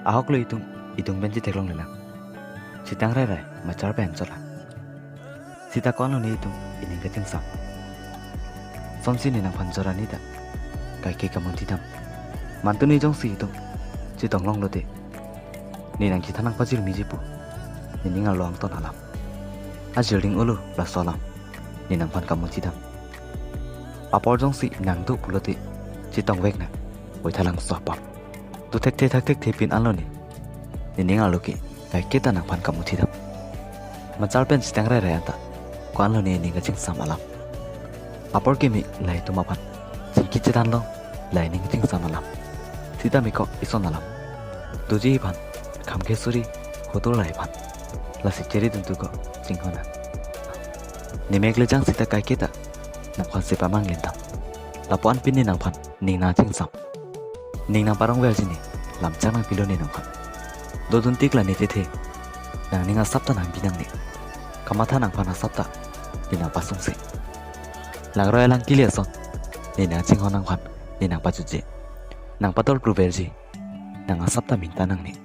ahok lo itung benci teklong lena sitang rai rai macar ben chola sita kon lo ni itung ining keting sam somsi ni nang panjora ni da kai ke kamon tidam mantu ni jong si itung sitong long lo de ni nang kitanang pajil mi jipu ni ningal loang ton alam ajiring ulu la solam ni nang pan kamon tidam apor jong si nang tu pulote sitong wek na oi thalang sopap tu thek the pin an lo ni ningal lo ki kai ke ta nang pan kamon tidam macar pen sitang rai rai anta kwan lo ni ning kaching sam alam apor ke mi lai tu mapan siki chitan lo lai ning ting sam alam sita mi ko ison alam tuji pan kham ke suri hotor lai pan la si cheri dun tu ko singhona ni mekle jang sita kai ke ta nang kwan se pamang lendam lapuan pin ni nang pan ning na ching sam ning nang parang wel jini lam chang nang pilo ni nang pan do dun tik la ni te the nang ninga sapta nang binang ni kamatha nang pan sapta binang pasung se lang roy lang kilia son ni nang ching honang pan ni nang pachuje nang patol pruverji nang asapta minta nang ni